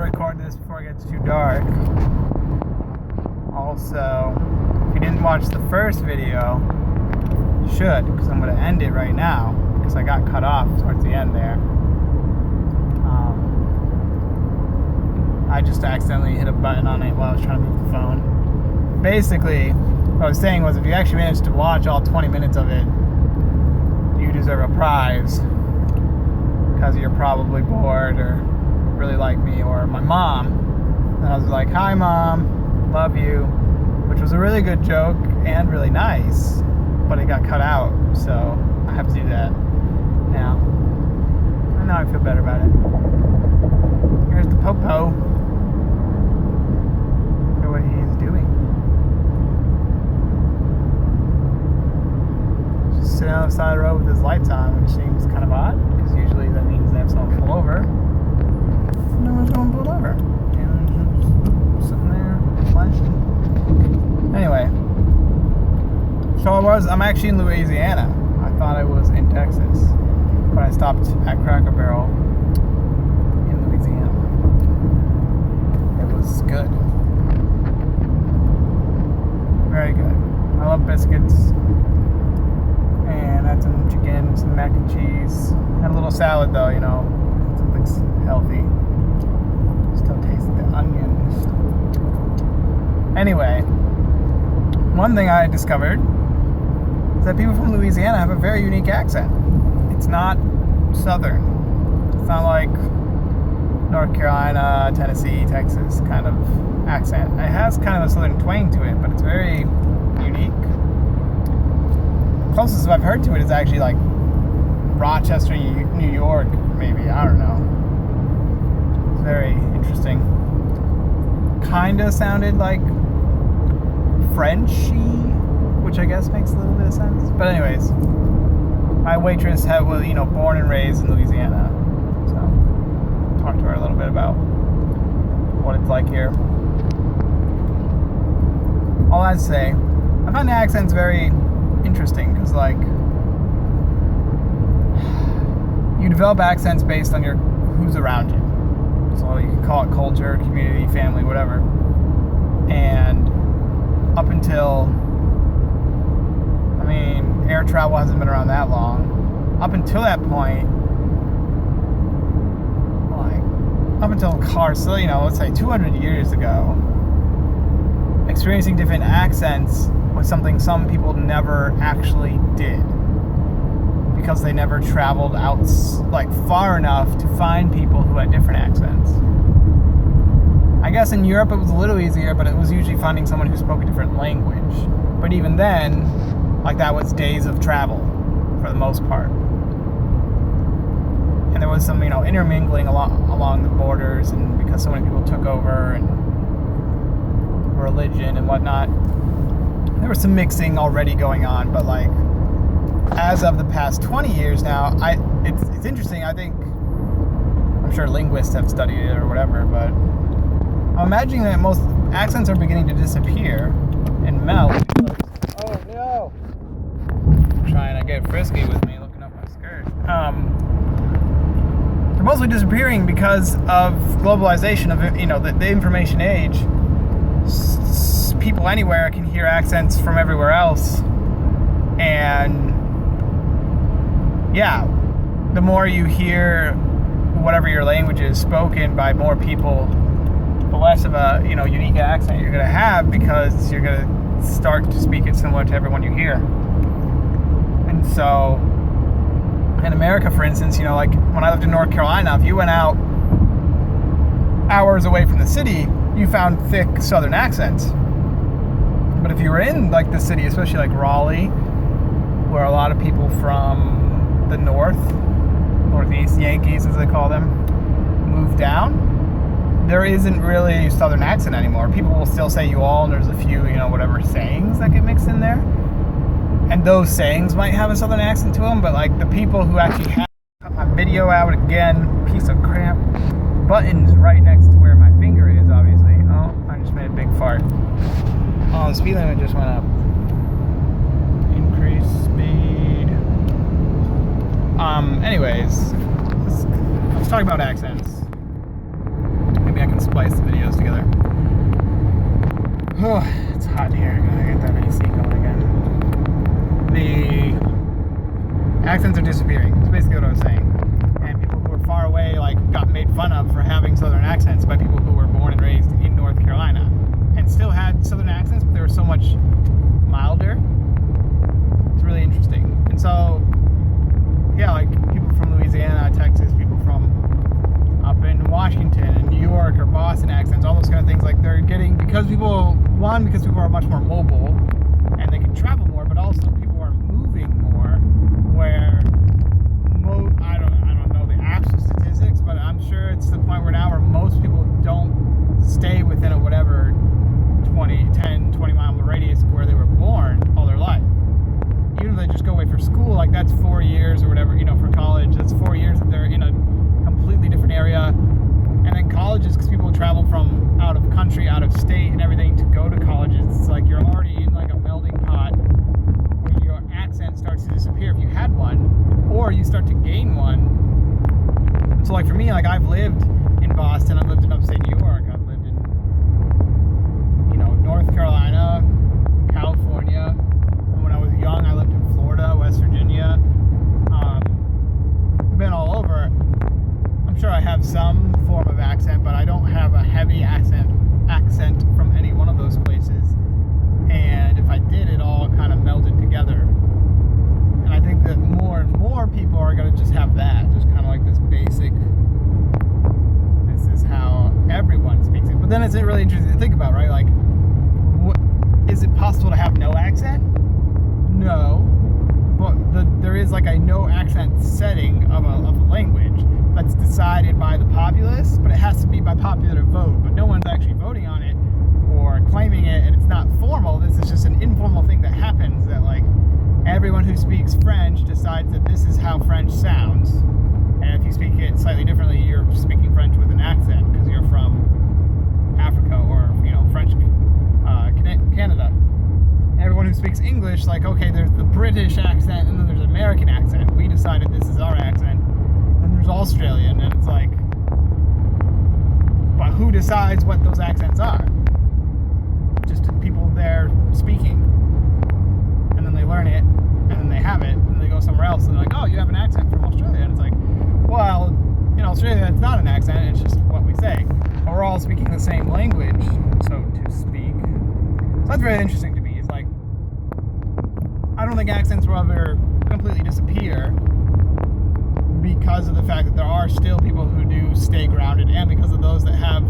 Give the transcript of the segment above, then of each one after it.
to record this before it gets too dark. Also, if you didn't watch the first video, you should, because I'm going to end it right now, because I got cut off towards the end there. I just accidentally hit a button on it while I was trying to move the phone. Basically, what I was saying was if you actually managed to watch all 20 minutes of it, you deserve a prize, because you're probably bored or really like me or my mom. And I was like, hi Mom, love you, which was a really good joke and really nice, but it got cut out, so I have to do that now. And now I feel better about it. Here's the Popo. Wonder what he's doing. Just sitting on the side of the road with his lights on, which seems kind of odd, because usually that means they have someone pull over. No one's going pulled over. And sitting there, flashing. Anyway, so I'm actually in Louisiana. I thought I was in Texas, but I stopped at Cracker Barrel in Louisiana. It was good. Very good. I love biscuits. And I had some chicken, some mac and cheese. Had a little salad though, you know, something's healthy. Still taste the onions. Anyway, one thing I discovered is that people from Louisiana have a very unique accent. It's not southern. It's not like North Carolina, Tennessee, Texas kind of accent. It has kind of a southern twang to it, but it's very unique. Closest I've heard to it is actually like Rochester, New York, maybe. I don't know. It's very interesting. Kinda sounded like Frenchy, which I guess makes a little bit of sense. But anyways, my waitress was, born and raised in Louisiana. So, talked to her a little bit about what it's like here. All that to say, I find the accents very interesting because, like, you develop accents based on who's around you. So you can call it culture, community, family, whatever. And up until, air travel hasn't been around that long. Up until that point, up until cars, so, let's say 200 years ago, experiencing different accents was something some people never actually did, because they never traveled out far enough to find people who had different accents. I guess in Europe it was a little easier, but it was usually finding someone who spoke a different language. But even then, that was days of travel for the most part. And there was some, intermingling along the borders, and because so many people took over and religion and whatnot, there was some mixing already going on. But as of the past 20 years now, it's interesting. I think, I'm sure linguists have studied it or whatever, but I'm imagining that most accents are beginning to disappear and melt. Oh no! Trying to get frisky with me, looking up my skirt. They're mostly disappearing because of globalization of the information age. People anywhere can hear accents from everywhere else, and yeah, the more you hear whatever your language is spoken by more people, the less of a unique accent you're going to have, because you're going to start to speak it similar to everyone you hear. And so in America, for instance, when I lived in North Carolina, if you went out hours away from the city, you found thick southern accents. But if you were in the city, especially Raleigh, where a lot of people from the northeast Yankees as they call them, moved down, there isn't really a southern accent anymore. People will still say you all, and there's a few, whatever sayings that get mixed in there. And those sayings might have a southern accent to them, but the people who actually have, cut my video out again, piece of crap. Button's right next to where my finger is, obviously. Oh, I just made a big fart. Oh, the speed limit just went up. Increase speed. Anyways, let's talk about accents. Maybe I can Oh, it's hot here. Gotta get that AC going again. The accents are disappearing. That's basically what I was saying. And people who are far away, like, got made fun of for having southern accents by people who were born and raised in North Carolina and still had southern accents, but they were so much milder. It's really interesting. And so, yeah, like people from Louisiana, Texas, people from up in Washington and New York or Boston accents, all those kind of things, like they're getting, because people are much more mobile and they can travel more, but also people are moving more, where I don't know the actual statistics, but I'm sure it's to the point where now where most people don't stay within a whatever 10, 20 mile radius of where they were born all their life. Even if they just go away for school, like that's 4 years or whatever, for college, that's 4 years that they're in a completely different area. And then colleges, because people travel from out of country, out of state and everything to go to colleges, it's like you're already in like a melting pot where your accent starts to disappear if you had one, or you start to gain one. And so like for me, like I've lived in Boston, I've lived in upstate New York, I've lived in North Carolina, California. And when I was young, I lived in Florida, West Virginia. Been all over. I'm sure I have some form of accent, but I don't have a heavy accent from any one of those places. And if I did, it all kind of melded together. And I think that more and more people are going to just have that, just kind of like this basic, this is how everyone speaks it. But then it's really interesting to think about, right? Like, is it possible to have no accent? No. But there is like a no accent setting of a language that's decided by the populace, but it has to be by popular vote. But no one's actually voting on it or claiming it, and it's not formal. This is just an informal thing that happens, that like everyone who speaks French decides that this is how French sounds. And if you speak it slightly differently, you're speaking French with an accent because you're from Africa or French Canada. Everyone who speaks English, like, okay, there's the British accent and then there's American accent. We decided this is our accent. And there's Australian, and it's like, but who decides what those accents are? Just people there speaking. And then they learn it, and then they have it, and they go somewhere else, and they're like, oh, you have an accent from Australia. And it's like, well, in Australia, it's not an accent, it's just what we say. But we're all speaking the same language, so to speak. So that's very interesting to me. It's like, I don't think accents will ever completely disappear because of the fact that there are still people who do stay grounded, and because of those that have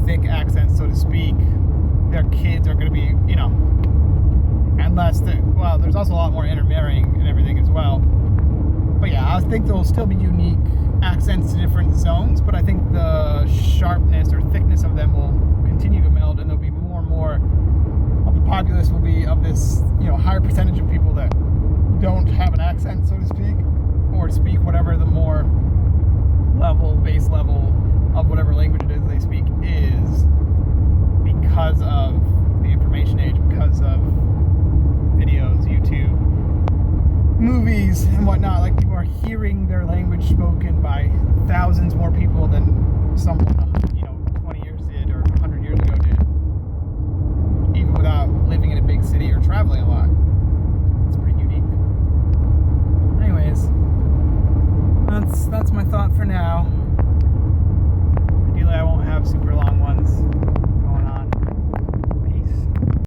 thick accents, so to speak, their kids are going to be, unless there's also a lot more intermarrying and everything as well. But yeah, I think there'll still be unique accents to different zones, but I think the sharpness or thickness of them will continue to meld, and there'll be more and more of the populace will be of this, higher percentage of people that don't have an accent, so to speak, or speak whatever the more base level of whatever language it is they speak is, because of the information age, because of videos, YouTube, movies, and whatnot. Like, people are hearing their language spoken by thousands more people than some